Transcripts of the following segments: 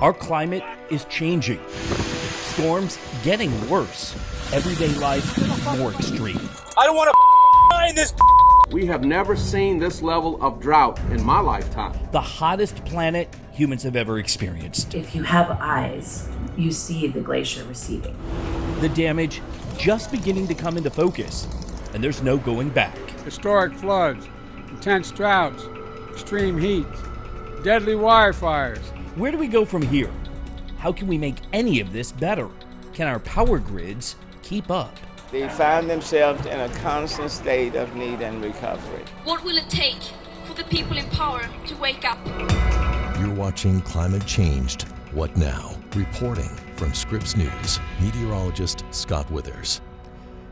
Our climate is changing. Storms getting worse. Everyday life more extreme. I don't want to die in this. We have never seen this level of drought in my lifetime. The hottest planet humans have ever experienced. If you have eyes, you see the glacier receding. The damage just beginning to come into focus, and there's no going back. Historic floods, intense droughts, extreme heat, deadly wildfires. Where do we go from here? How can we make any of this better? Can our power grids keep up? They find themselves in a constant state of need and recovery. What will it take for the people in power to wake up? You're watching Climate Changed. What now? Reporting from Scripps News, meteorologist Scott Withers.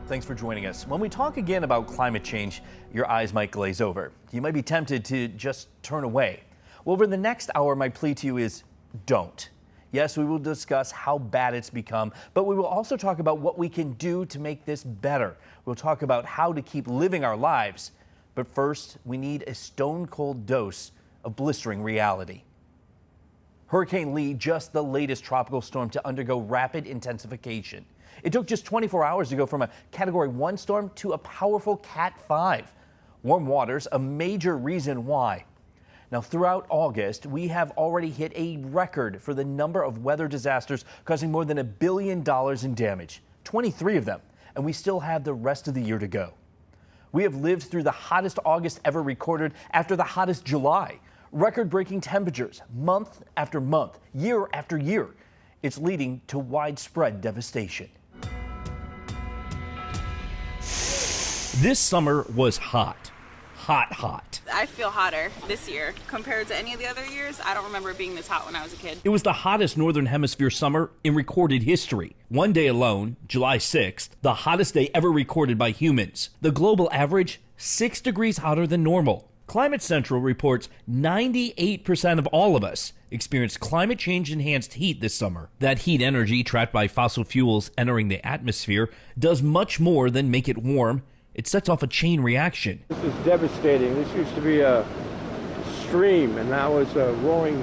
Thanks for joining us. When we talk again about climate change, your eyes might glaze over. You might be tempted to just turn away. Well, over the next hour, my plea to you is don't. Yes, we will discuss how bad it's become, but we will also talk about what we can do to make this better. We'll talk about how to keep living our lives. But first, we need a stone-cold dose of blistering reality. Hurricane Lee, just the latest tropical storm to undergo rapid intensification. It took just 24 hours to go from a Category 1 storm to a powerful Cat 5. Warm waters, a major reason why. Now, throughout August, we have already hit a record for the number of weather disasters causing more than $1 billion in damage, 23 of them, and we still have the rest of the year to go. We have lived through the hottest August ever recorded after the hottest July. Record-breaking temperatures, month after month, year after year. It's leading to widespread devastation. This summer was hot. Hot. I feel hotter this year compared to any of the other years. I don't remember it being this hot when I was a kid. It was the hottest Northern Hemisphere summer in recorded history. One day alone, July 6th, the hottest day ever recorded by humans. The global average, 6 degrees hotter than normal. Climate Central reports 98% of all of us experienced climate change enhanced heat this summer. That heat energy trapped by fossil fuels entering the atmosphere does much more than make it warm. It sets off a chain reaction. This is devastating. This used to be a stream, and now it's a roaring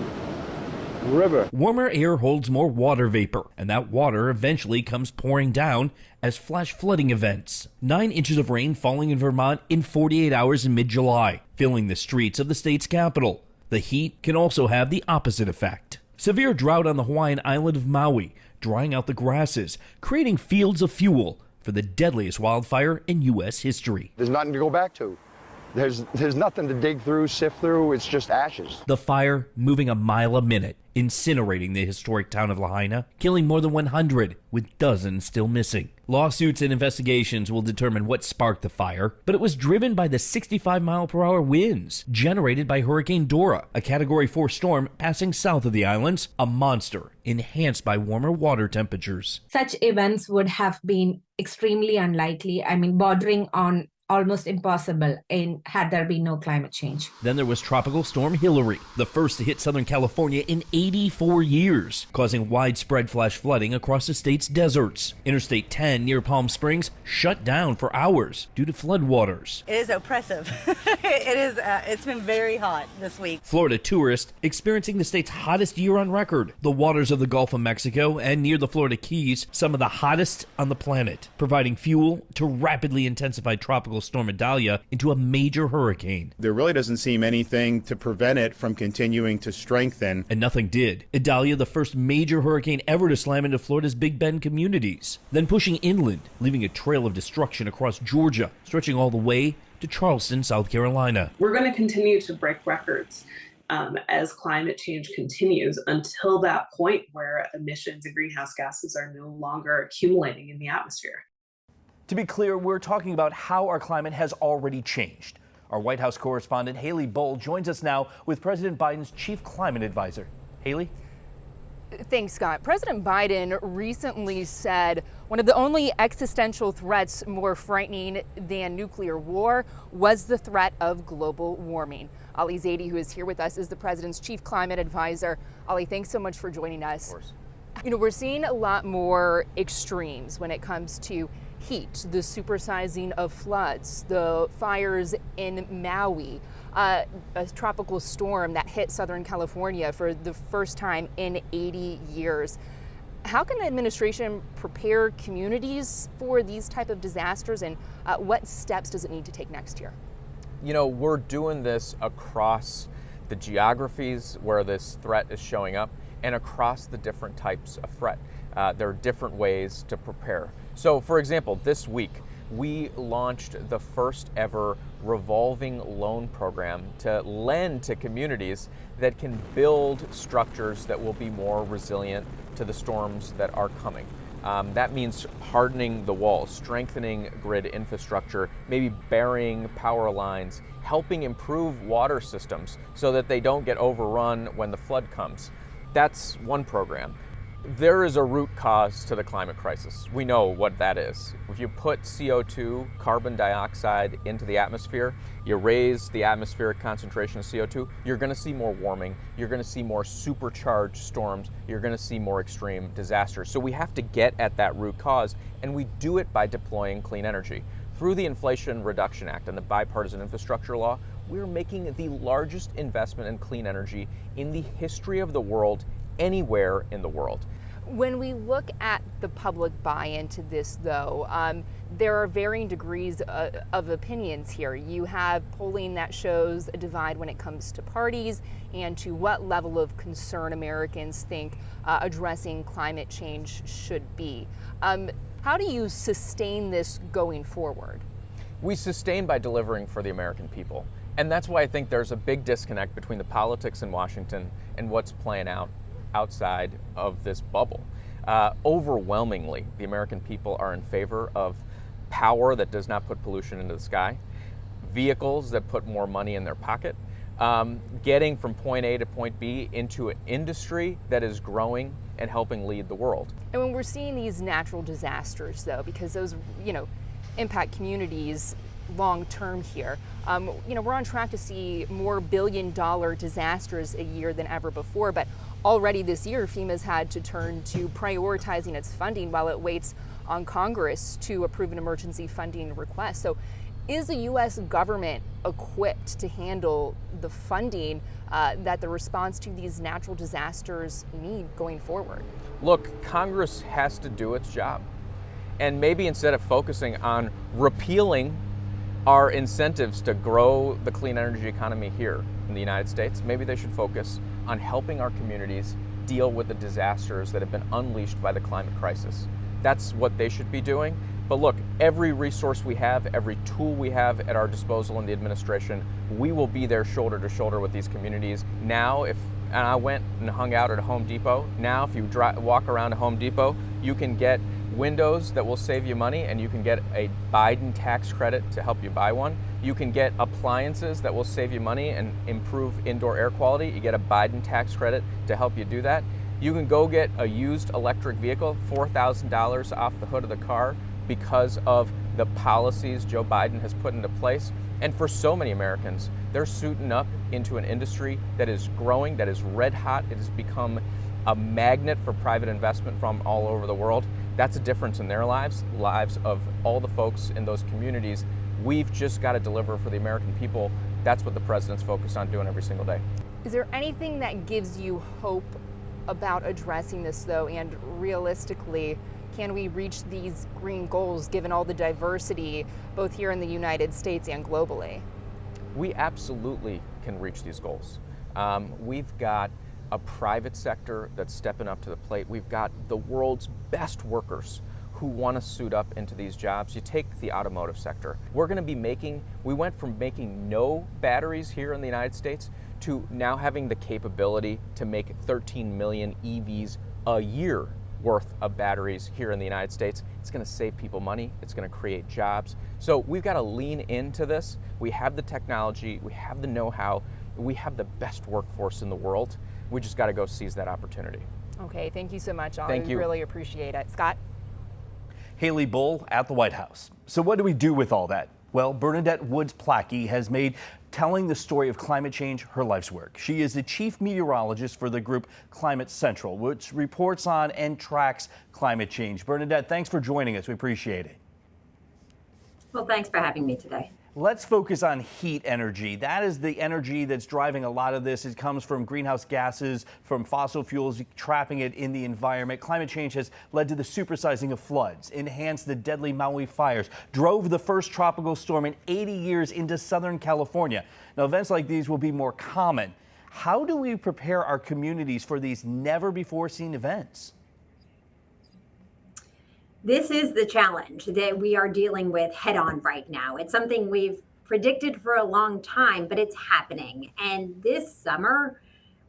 river. Warmer air holds more water vapor, and that water eventually comes pouring down as flash flooding events. 9 inches of rain falling in Vermont in 48 hours in mid-July, filling the streets of the state's capital. The heat can also have the opposite effect. Severe drought on the Hawaiian island of Maui, drying out the grasses, creating fields of fuel for the deadliest wildfire in U.S. history. There's nothing to go back to. There's nothing to dig through, sift through. It's just ashes. The fire moving a mile a minute, incinerating the historic town of Lahaina, killing more than 100, with dozens still missing. Lawsuits and investigations will determine what sparked the fire, but it was driven by the 65-mile-per-hour winds generated by Hurricane Dora, a Category 4 storm passing south of the islands, a monster enhanced by warmer water temperatures. Such events would have been extremely unlikely, bordering on almost impossible had there been no climate change. Then there was Tropical Storm Hillary, the first to hit Southern California in 84 years, causing widespread flash flooding across the state's deserts. Interstate 10 near Palm Springs shut down for hours due to floodwaters. It is oppressive. It's been very hot this week. Florida tourists experiencing the state's hottest year on record. The waters of the Gulf of Mexico and near the Florida Keys, some of the hottest on the planet, providing fuel to rapidly intensify Tropical Storm Idalia into a major hurricane. There really doesn't seem anything to prevent it from continuing to strengthen. And nothing did. Idalia, the first major hurricane ever to slam into Florida's Big Bend communities, then pushing inland, leaving a trail of destruction across Georgia, stretching all the way to Charleston, South Carolina. We're going to continue to break records as climate change continues until that point where emissions and greenhouse gases are no longer accumulating in the atmosphere. To be clear, we're talking about how our climate has already changed. Our White House correspondent Haley Bull joins us now with President Biden's chief climate advisor. Haley? Thanks, Scott. President Biden recently said one of the only existential threats more frightening than nuclear war was the threat of global warming. Ali Zaidi, who is here with us, is the president's chief climate advisor. Ali, thanks so much for joining us. Of course. We're seeing a lot more extremes when it comes to heat, the supersizing of floods, the fires in Maui. a tropical storm that hit Southern California for the first time in 80 years. How can the administration prepare communities for these type of disasters, and what steps does it need to take next year? You know, we're doing this across the geographies where this threat is showing up and across the different types of threat. There are different ways to prepare. So, for example, this week, we launched the first ever revolving loan program to lend to communities that can build structures that will be more resilient to the storms that are coming. That means hardening the walls, strengthening grid infrastructure, maybe burying power lines, helping improve water systems so that they don't get overrun when the flood comes. That's one program. There is a root cause to the climate crisis. We know what that is. If you put CO2, carbon dioxide, into the atmosphere, you raise the atmospheric concentration of CO2, you're going to see more warming, you're going to see more supercharged storms, you're going to see more extreme disasters. So we have to get at that root cause, and we do it by deploying clean energy. Through the Inflation Reduction Act and the bipartisan infrastructure law, we're making the largest investment in clean energy in the history of the world, anywhere in the world. When we look at the public buy-in to this, though, there are varying degrees of opinions here. You have polling that shows a divide when it comes to parties and to what level of concern Americans think addressing climate change should be. How do you sustain this going forward? We sustain by delivering for the American people. And that's why I think there's a big disconnect between the politics in Washington and what's playing out outside of this bubble. Overwhelmingly, the American people are in favor of power that does not put pollution into the sky, vehicles that put more money in their pocket, getting from point A to point B into an industry that is growing and helping lead the world. And when we're seeing these natural disasters, though, because those, impact communities long term here, we're on track to see more billion-dollar disasters a year than ever before, but already this year, FEMA's had to turn to prioritizing its funding while it waits on Congress to approve an emergency funding request. So is the U.S. government equipped to handle the funding that the response to these natural disasters need going forward? Look, Congress has to do its job. And maybe instead of focusing on repealing our incentives to grow the clean energy economy here in the United States, maybe they should focus on helping our communities deal with the disasters that have been unleashed by the climate crisis. That's what they should be doing. But look, every resource we have, every tool we have at our disposal in the administration, we will be there shoulder to shoulder with these communities. Now, and I went and hung out at a Home Depot. Now, if you walk around a Home Depot, you can get windows that will save you money, and you can get a Biden tax credit to help you buy one. You can get appliances that will save you money and improve indoor air quality. You get a Biden tax credit to help you do that. You can go get a used electric vehicle, $4,000 off the hood of the car, because of the policies Joe Biden has put into place. And for so many Americans, they're suiting up into an industry that is growing, that is red hot. It has become a magnet for private investment from all over the world. That's a difference in their lives of all the folks in those communities. We've just got to deliver for the American people. That's what the president's focused on doing every single day. Is there anything that gives you hope about addressing this, though, and realistically, can we reach these green goals given all the diversity both here in the United States and globally? We absolutely can reach these goals. We've got a private sector that's stepping up to the plate. We've got the world's best workers who want to suit up into these jobs. You take the automotive sector. We went from making no batteries here in the United States to now having the capability to make 13 million EVs a year worth of batteries here in the United States. It's going to save people money. It's going to create jobs. So we've got to lean into this. We have the technology. We have the know-how. We have the best workforce in the world. We just got to go seize that opportunity. Okay, thank you so much, Ollie. Thank you. Really appreciate it. Scott? Haley Bull at the White House. So what do we do with all that? Well, Bernadette Woods-Plackey has made telling the story of climate change her life's work. She is the chief meteorologist for the group Climate Central, which reports on and tracks climate change. Bernadette, thanks for joining us. We appreciate it. Well, thanks for having me today. Let's focus on heat energy. That is the energy that's driving a lot of this. It comes from greenhouse gases, from fossil fuels, trapping it in the environment. Climate change has led to the supersizing of floods, enhanced the deadly Maui fires, drove the first tropical storm in 80 years into Southern California. Now, events like these will be more common. How do we prepare our communities for these never-before-seen events? This is the challenge that we are dealing with head on right now. It's something we've predicted for a long time, but it's happening. And this summer,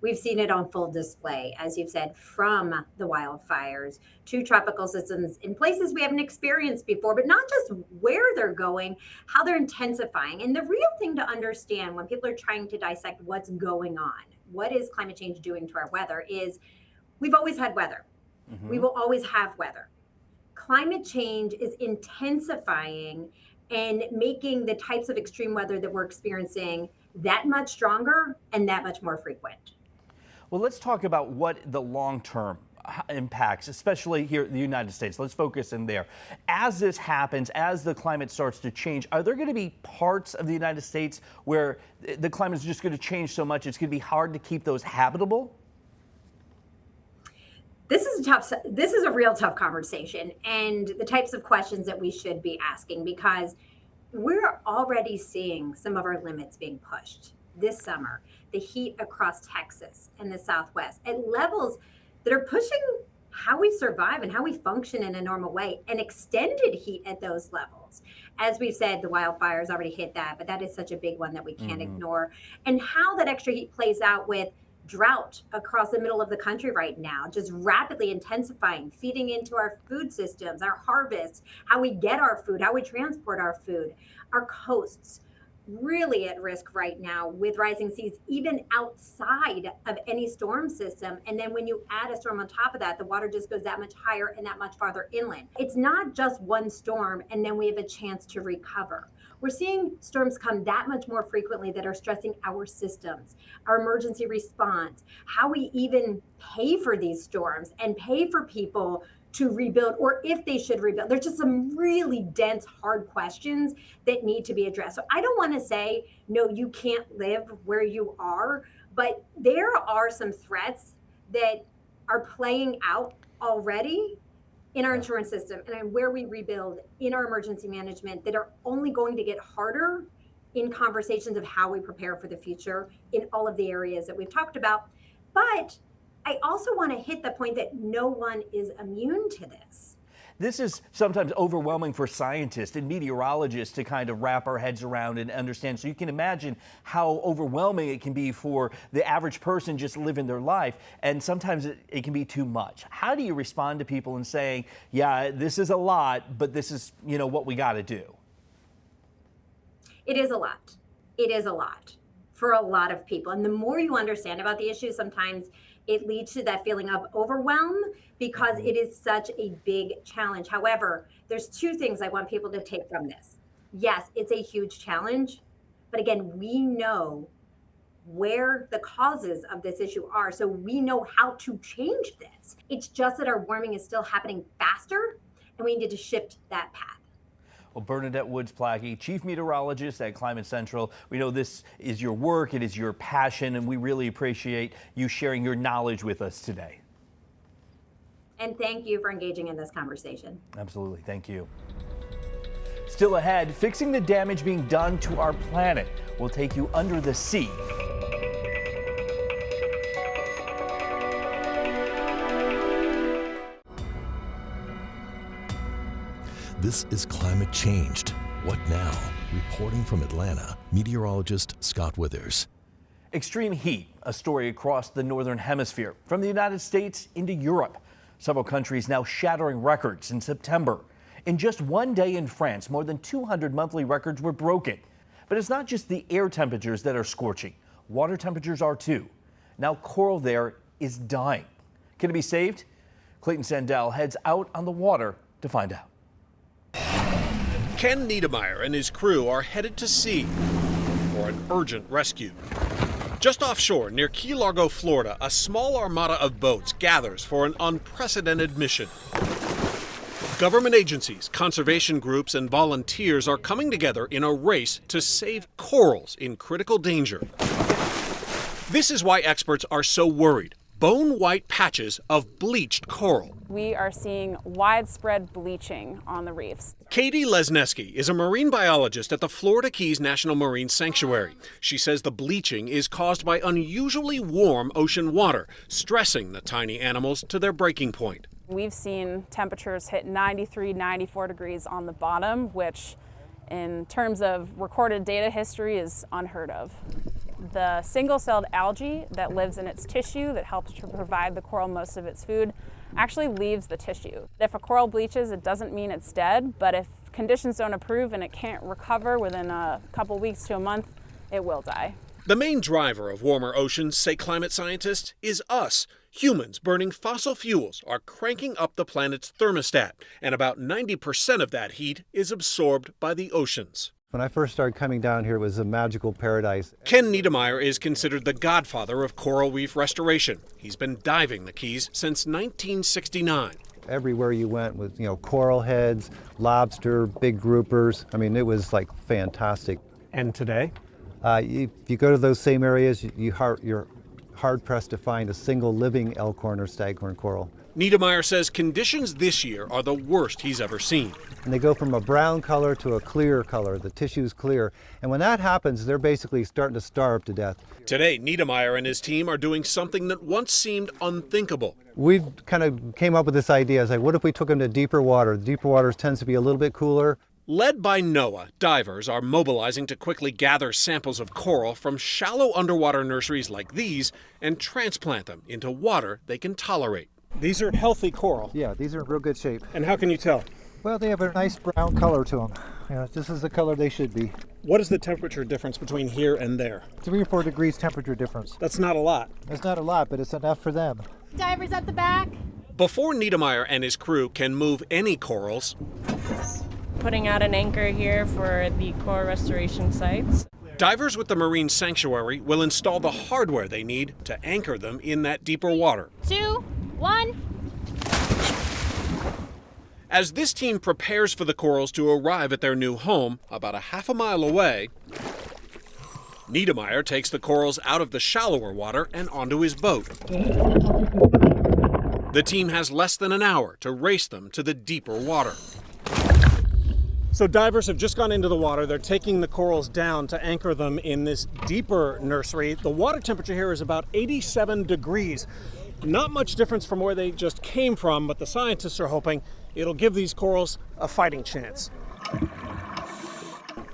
we've seen it on full display, as you've said, from the wildfires to tropical systems in places we haven't experienced before, but not just where they're going, how they're intensifying. And the real thing to understand when people are trying to dissect what's going on, what is climate change doing to our weather, is we've always had weather. We will always have weather. Climate change is intensifying and making the types of extreme weather that we're experiencing that much stronger and that much more frequent. Well, let's talk about what the long-term impacts, especially here in the United States. Let's focus in there. As this happens, as the climate starts to change, are there going to be parts of the United States where the climate is just going to change so much it's going to be hard to keep those habitable? This is a real tough conversation, and the types of questions that we should be asking, because we're already seeing some of our limits being pushed this summer. The heat across Texas and the Southwest at levels that are pushing how we survive and how we function in a normal way, and extended heat at those levels. As we've said, the wildfires already hit that, but that is such a big one that we can't ignore. And how that extra heat plays out with drought across the middle of the country right now, just rapidly intensifying, feeding into our food systems, our harvests, how we get our food, how we transport our food, our coasts, really at risk right now with rising seas, even outside of any storm system. And then when you add a storm on top of that, the water just goes that much higher and that much farther inland. It's not just one storm and then we have a chance to recover. We're seeing storms come that much more frequently that are stressing our systems, our emergency response, how we even pay for these storms and pay for people to rebuild, or if they should rebuild. There's just some really dense, hard questions that need to be addressed. So I don't want to say, no, you can't live where you are, but there are some threats that are playing out already in our insurance system and where we rebuild, in our emergency management, that are only going to get harder in conversations of how we prepare for the future in all of the areas that we've talked about. But I also want to hit the point that no one is immune to this. This is sometimes overwhelming for scientists and meteorologists to kind of wrap our heads around and understand. So you can imagine how overwhelming it can be for the average person just living their life. And sometimes it can be too much. How do you respond to people and saying, yeah, this is a lot, but this is, what we got to do? It is a lot. It is a lot for a lot of people. And the more you understand about the issue, sometimes it leads to that feeling of overwhelm because it is such a big challenge. However, there's two things I want people to take from this. Yes, it's a huge challenge, but again, we know where the causes of this issue are, so we know how to change this. It's just that our warming is still happening faster, and we need to shift that path. Well, Bernadette Woods-Plackey, Chief Meteorologist at Climate Central. We know this is your work, it is your passion, and we really appreciate you sharing your knowledge with us today. And thank you for engaging in this conversation. Absolutely, thank you. Still ahead, fixing the damage being done to our planet. We'll take you under the sea. This is Climate Changed. What now? Reporting from Atlanta, meteorologist Scott Withers. Extreme heat, a story across the northern hemisphere, from the United States into Europe. Several countries now shattering records in September. In just one day in France, more than 200 monthly records were broken. But it's not just the air temperatures that are scorching. Water temperatures are too. Now coral there is dying. Can it be saved? Clayton Sandell heads out on the water to find out. Ken Niedermeyer and his crew are headed to sea for an urgent rescue. Just offshore near Key Largo, Florida, a small armada of boats gathers for an unprecedented mission. Government agencies, conservation groups, and volunteers are coming together in a race to save corals in critical danger. This is why experts are so worried. Bone-white patches of bleached coral. We are seeing widespread bleaching on the reefs. Katie Lesneski is a marine biologist at the Florida Keys National Marine Sanctuary. She says the bleaching is caused by unusually warm ocean water, stressing the tiny animals to their breaking point. We've seen temperatures hit 93, 94 degrees on the bottom, which in terms of recorded data history is unheard of. The single-celled algae that lives in its tissue that helps to provide the coral most of its food actually leaves the tissue. If a coral bleaches, it doesn't mean it's dead, but if conditions don't improve and it can't recover within a couple weeks to a month, it will die. The main driver of warmer oceans, say climate scientists, is us. Humans burning fossil fuels are cranking up the planet's thermostat, and about 90% of that heat is absorbed by the oceans. When I first started coming down here, it was a magical paradise. Ken Niedermeyer is considered the godfather of coral reef restoration. He's been diving the Keys since 1969. Everywhere you went with, coral heads, lobster, big groupers. I mean, it was like fantastic. And today? If you go to those same areas, you're hard-pressed to find a single living elkhorn or staghorn coral. Niedermeyer says conditions this year are the worst he's ever seen. And they go from a brown color to a clear color. The tissue's clear. And when that happens, they're basically starting to starve to death. Today, Niedermeyer and his team are doing something that once seemed unthinkable. We've kind of came up with this idea. It's like, what if we took them to deeper water? Deeper water tends to be a little bit cooler. Led by NOAA, divers are mobilizing to quickly gather samples of coral from shallow underwater nurseries like these and transplant them into water they can tolerate. These are healthy coral. Yeah, these are in real good shape. And how can you tell? Well, they have a nice brown color to them. This is the color they should be. What is the temperature difference between here and there? 3 or 4 degrees temperature difference. That's not a lot. It's not a lot, but it's enough for them. Divers at the back. Before Niedermeyer and his crew can move any corals, putting out an anchor here for the coral restoration sites. Divers with the Marine Sanctuary will install the hardware they need to anchor them in that deeper water. 2, 1. As this team prepares for the corals to arrive at their new home, about a half a mile away, Niedermeyer takes the corals out of the shallower water and onto his boat. The team has less than an hour to race them to the deeper water. So divers have just gone into the water. They're taking the corals down to anchor them in this deeper nursery. The water temperature here is about 87 degrees. Not much difference from where they just came from, but the scientists are hoping it'll give these corals a fighting chance.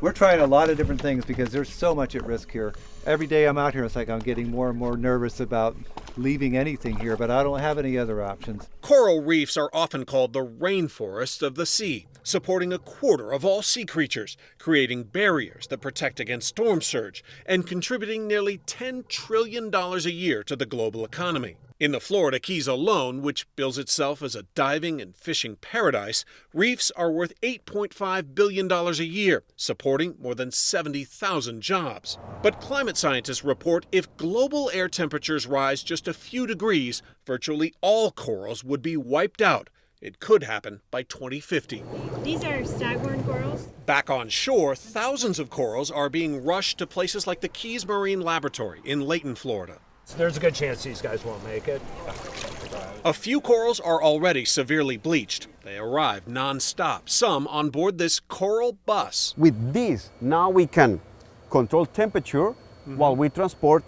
We're trying a lot of different things because there's so much at risk here. Every day I'm out here, it's like I'm getting more and more nervous about leaving anything here, but I don't have any other options. Coral reefs are often called the rainforests of the sea, supporting a quarter of all sea creatures, creating barriers that protect against storm surge, and contributing nearly $10 trillion a year to the global economy. In the Florida Keys alone, which bills itself as a diving and fishing paradise, reefs are worth $8.5 billion a year, supporting more than 70,000 jobs. But climate scientists report if global air temperatures rise just a few degrees, virtually all corals would be wiped out. It could happen by 2050. These are staghorn corals. Back on shore, thousands of corals are being rushed to places like the Keys Marine Laboratory in Layton, Florida. There's a good chance these guys won't make it. A few corals are already severely bleached. They arrive non-stop, some on board this coral bus. With this, now we can control temperature while we transport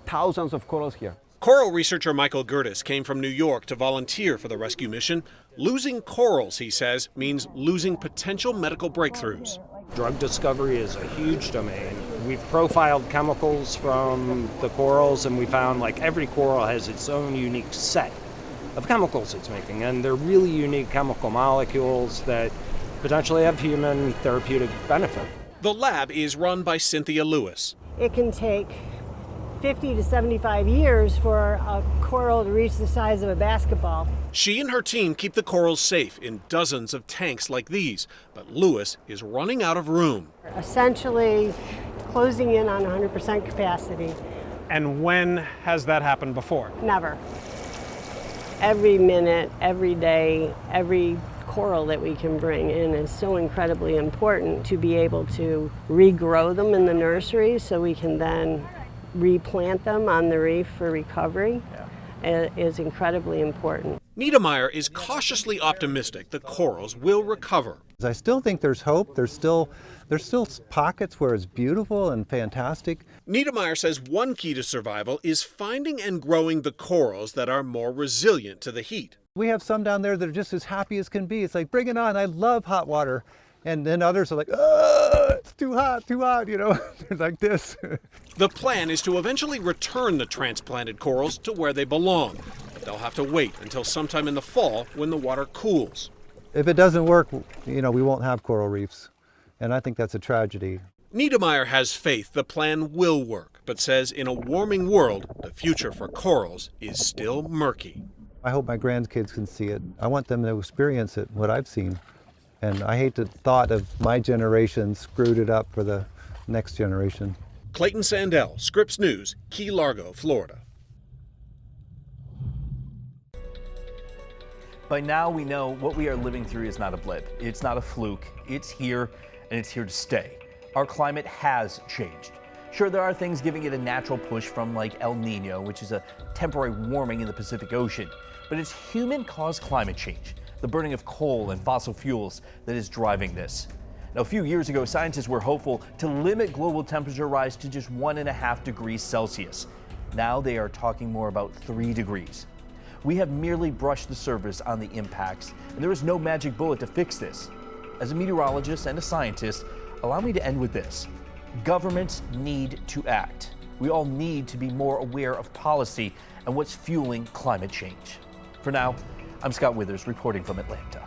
thousands of corals here. Coral researcher Michael Gertis came from New York to volunteer for the rescue mission. Losing corals, he says, means losing potential medical breakthroughs. Drug discovery is a huge domain. We've profiled chemicals from the corals, and we found like every coral has its own unique set of chemicals it's making, and they're really unique chemical molecules that potentially have human therapeutic benefit. The lab is run by Cynthia Lewis. It can take 50 to 75 years for a coral to reach the size of a basketball. She and her team keep the corals safe in dozens of tanks like these, but Lewis is running out of room. Essentially closing in on 100% capacity. And when has that happened before? Never. Every minute, every day, every coral that we can bring in is so incredibly important to be able to regrow them in the nursery so we can then replant them on the reef for recovery. Is incredibly important. Niedermeyer is cautiously optimistic the corals will recover. I still think there's hope. There's still pockets where it's beautiful and fantastic. Niedermeyer says one key to survival is finding and growing the corals that are more resilient to the heat. We have some down there that are just as happy as can be. It's like, bring it on, I love hot water. And then others are like, it's too hot, you know, like this. The plan is to eventually return the transplanted corals to where they belong, but they'll have to wait until sometime in the fall when the water cools. If it doesn't work, you know, we won't have coral reefs, and I think that's a tragedy. Niedermeyer has faith the plan will work, but says in a warming world, the future for corals is still murky. I hope my grandkids can see it. I want them to experience it, what I've seen. And I hate the thought of my generation screwed it up for the next generation. Clayton Sandell, Scripps News, Key Largo, Florida. By now we know what we are living through is not a blip. It's not a fluke. It's here, and it's here to stay. Our climate has changed. Sure, there are things giving it a natural push from like El Nino, which is a temporary warming in the Pacific Ocean. But it's human-caused climate change, the burning of coal and fossil fuels, that is driving this. Now, a few years ago, scientists were hopeful to limit global temperature rise to just 1.5 degrees Celsius. Now they are talking more about 3 degrees. We have merely brushed the surface on the impacts, and there is no magic bullet to fix this. As a meteorologist and a scientist, allow me to end with this. Governments need to act. We all need to be more aware of policy and what's fueling climate change. For now, I'm Scott Withers reporting from Atlanta.